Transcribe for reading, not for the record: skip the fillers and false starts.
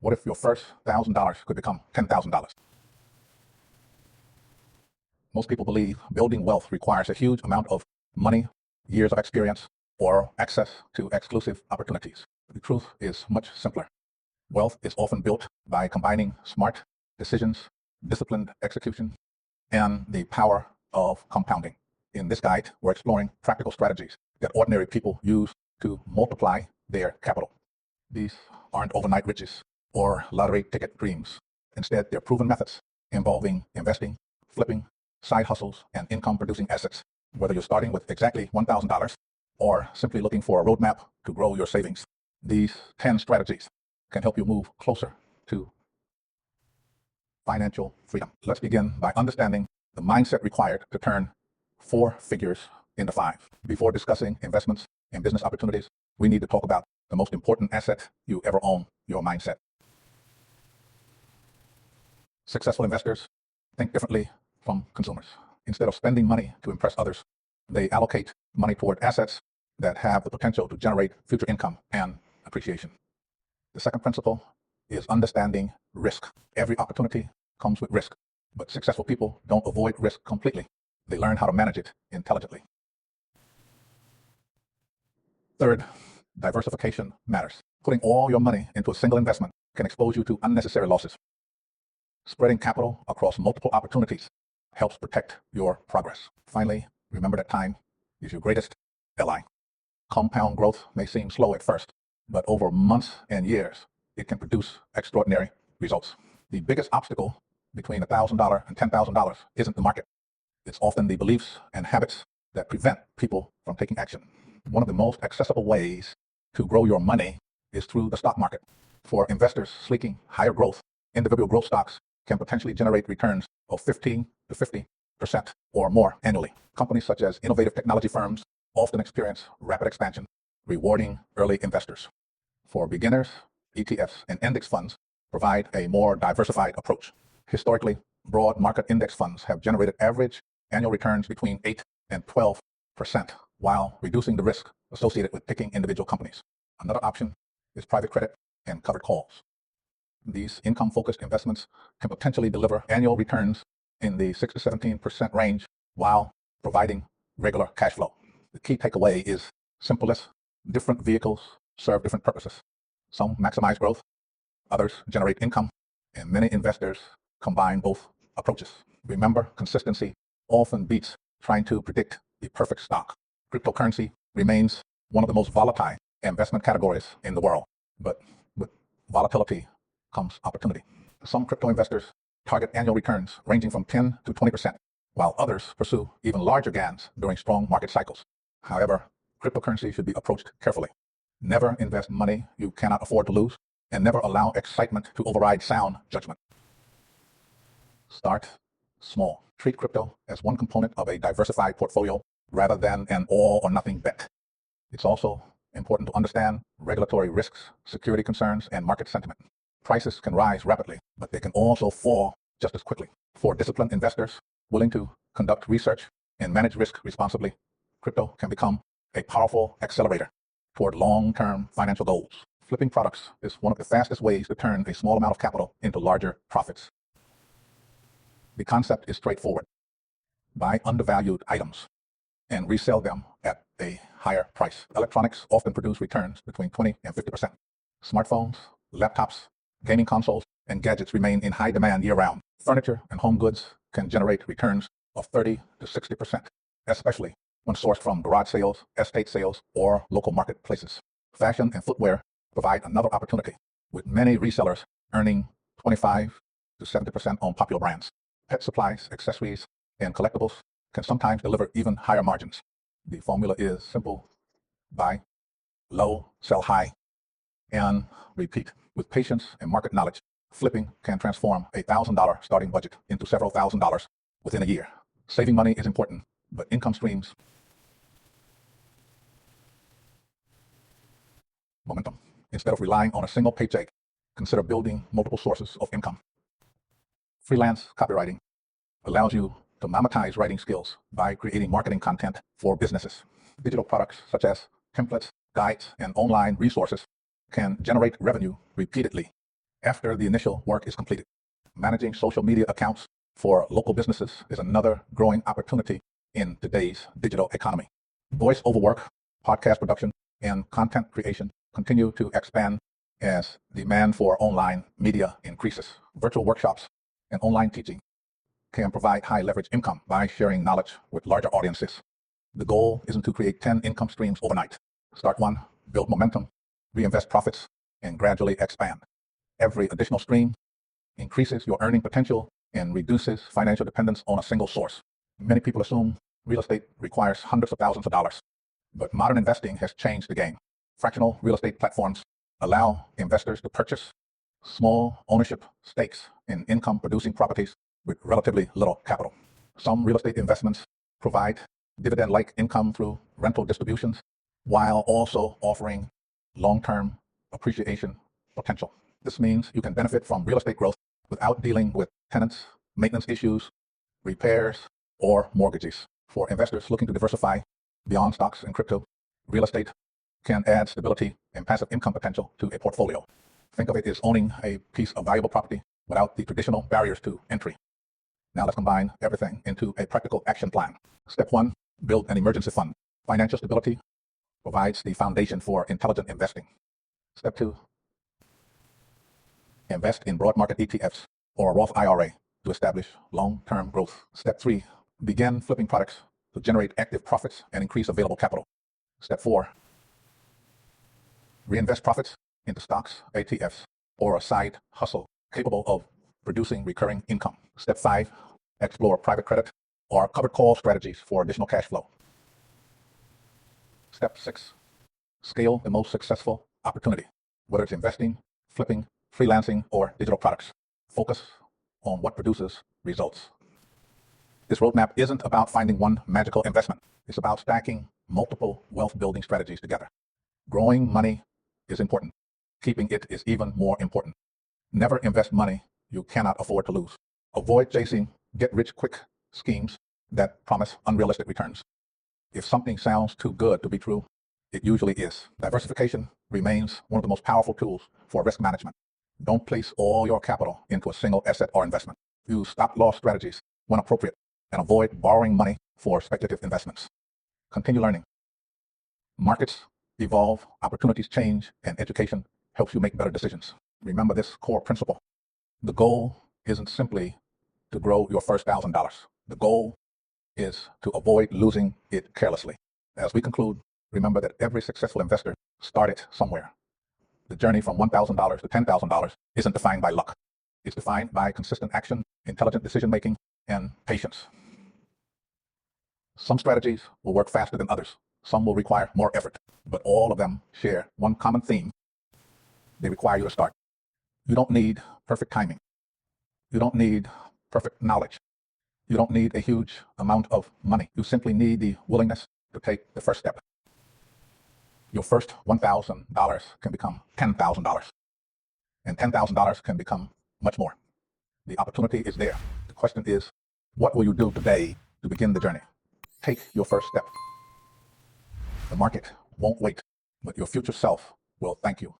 What if your first $1,000 could become $10,000? Most people believe building wealth requires a huge amount of money, years of experience, or access to exclusive opportunities. The truth is much simpler. Wealth is often built by combining smart decisions, disciplined execution, and the power of compounding. In this guide, we're exploring practical strategies that ordinary people use to multiply their capital. These aren't overnight riches or lottery ticket dreams. Instead, they're proven methods involving investing, flipping, side hustles, and income-producing assets. Whether you're starting with exactly $1,000 or simply looking for a roadmap to grow your savings, these 10 strategies can help you move closer to financial freedom. Let's begin by understanding the mindset required to turn 4 figures into 5. Before discussing investments and business opportunities, we need to talk about the most important asset you ever own, your mindset. Successful investors think differently from consumers. Instead of spending money to impress others, they allocate money toward assets that have the potential to generate future income and appreciation. The second principle is understanding risk. Every opportunity comes with risk, but successful people don't avoid risk completely. They learn how to manage it intelligently. Third, diversification matters. Putting all your money into a single investment can expose you to unnecessary losses. Spreading capital across multiple opportunities helps protect your progress. Finally, remember that time is your greatest ally. Compound growth may seem slow at first, but over months and years, it can produce extraordinary results. The biggest obstacle between $1,000 and $10,000 isn't the market. It's often the beliefs and habits that prevent people from taking action. One of the most accessible ways to grow your money is through the stock market. For investors seeking higher growth, individual growth stocks can potentially generate returns of 15 to 50% or more annually. Companies such as innovative technology firms often experience rapid expansion, rewarding early investors. For beginners, ETFs and index funds provide a more diversified approach. Historically, broad market index funds have generated average annual returns between 8 and 12%, while reducing the risk associated with picking individual companies. Another option is private credit and covered calls. These income-focused investments can potentially deliver annual returns in the 6 to 17% range while providing regular cash flow. The key takeaway is simplest: different vehicles serve different purposes. Some maximize growth, others generate income, and many investors combine both approaches. Remember, consistency often beats trying to predict the perfect stock. Cryptocurrency remains one of the most volatile investment categories in the world, but with volatility comes opportunity. Some crypto investors target annual returns ranging from 10 to 20%, while others pursue even larger gains during strong market cycles. However, cryptocurrency should be approached carefully. Never invest money you cannot afford to lose, and never allow excitement to override sound judgment. Start small. Treat crypto as one component of a diversified portfolio rather than an all-or-nothing bet. It's also important to understand regulatory risks, security concerns, and market sentiment. Prices can rise rapidly, but they can also fall just as quickly. For disciplined investors willing to conduct research and manage risk responsibly, crypto can become a powerful accelerator toward long-term financial goals. Flipping products is one of the fastest ways to turn a small amount of capital into larger profits. The concept is straightforward. Buy undervalued items and resell them at a higher price. Electronics often produce returns between 20 and 50%. Smartphones, laptops, gaming consoles, and gadgets remain in high demand year-round. Furniture and home goods can generate returns of 30 to 60%, especially when sourced from garage sales, estate sales, or local marketplaces. Fashion and footwear provide another opportunity, with many resellers earning 25 to 70% on popular brands. Pet supplies, accessories, and collectibles can sometimes deliver even higher margins. The formula is simple: buy low, sell high, and repeat. With patience and market knowledge, flipping can transform a $1,000 starting budget into several $1,000s within a year. Saving money is important, but income streams, momentum. Instead of relying on a single paycheck, consider building multiple sources of income. Freelance copywriting allows you to monetize writing skills by creating marketing content for businesses. Digital products such as templates, guides, and online resources can generate revenue repeatedly. after the initial work is completed. Managing social media accounts for local businesses is another growing opportunity in today's digital economy. Voice over work, podcast production, and content creation continue to expand as demand for online media increases. Virtual workshops and online teaching can provide high leverage income by sharing knowledge with larger audiences. The goal isn't to create 10 income streams overnight. Start one, build momentum, reinvest profits, and gradually expand. Every additional stream increases your earning potential and reduces financial dependence on a single source. Many people assume real estate requires hundreds of thousands of dollars, but modern investing has changed the game. Fractional real estate platforms allow investors to purchase small ownership stakes in income-producing properties with relatively little capital. Some real estate investments provide dividend-like income through rental distributions, while also offering long-term appreciation potential. This means you can benefit from real estate growth without dealing with tenants, maintenance issues, repairs, or mortgages. For investors looking to diversify beyond stocks and crypto, real estate can add stability and passive income potential to a portfolio. Think of it as owning a piece of valuable property without the traditional barriers to entry. Now let's combine everything into a practical action plan. Step 1, build an emergency fund. Financial stability provides the foundation for intelligent investing. Step 2, invest in broad market ETFs or a Roth IRA to establish long-term growth. Step 3, begin flipping products to generate active profits and increase available capital. Step 4, reinvest profits into stocks, ETFs, or a side hustle capable of producing recurring income. Step 5, explore private credit or covered call strategies for additional cash flow. Step 6, scale the most successful opportunity, whether it's investing, flipping, freelancing, or digital products. Focus on what produces results. This roadmap isn't about finding one magical investment. It's about stacking multiple wealth building strategies together. Growing money is important. Keeping it is even more important. Never invest money you cannot afford to lose. Avoid chasing get-rich-quick schemes that promise unrealistic returns. If something sounds too good to be true, it usually is. Diversification remains one of the most powerful tools for risk management. Don't place all your capital into a single asset or investment. Use stop-loss strategies when appropriate and avoid borrowing money for speculative investments. Continue learning. Markets evolve, opportunities change, and education helps you make better decisions. Remember this core principle. The goal isn't simply to grow your first $1,000. The goal is to avoid losing it carelessly. As we conclude, remember that every successful investor started somewhere. The journey from $1,000 to $10,000 isn't defined by luck. It's defined by consistent action, intelligent decision-making, and patience. Some strategies will work faster than others. Some will require more effort, but all of them share one common theme. They require you to start. You don't need perfect timing. You don't need perfect knowledge. You don't need a huge amount of money. You simply need the willingness to take the first step. Your first $1,000 can become $10,000, and $10,000 can become much more. The opportunity is there. The question is, what will you do today to begin the journey? Take your first step. The market won't wait, but your future self will thank you.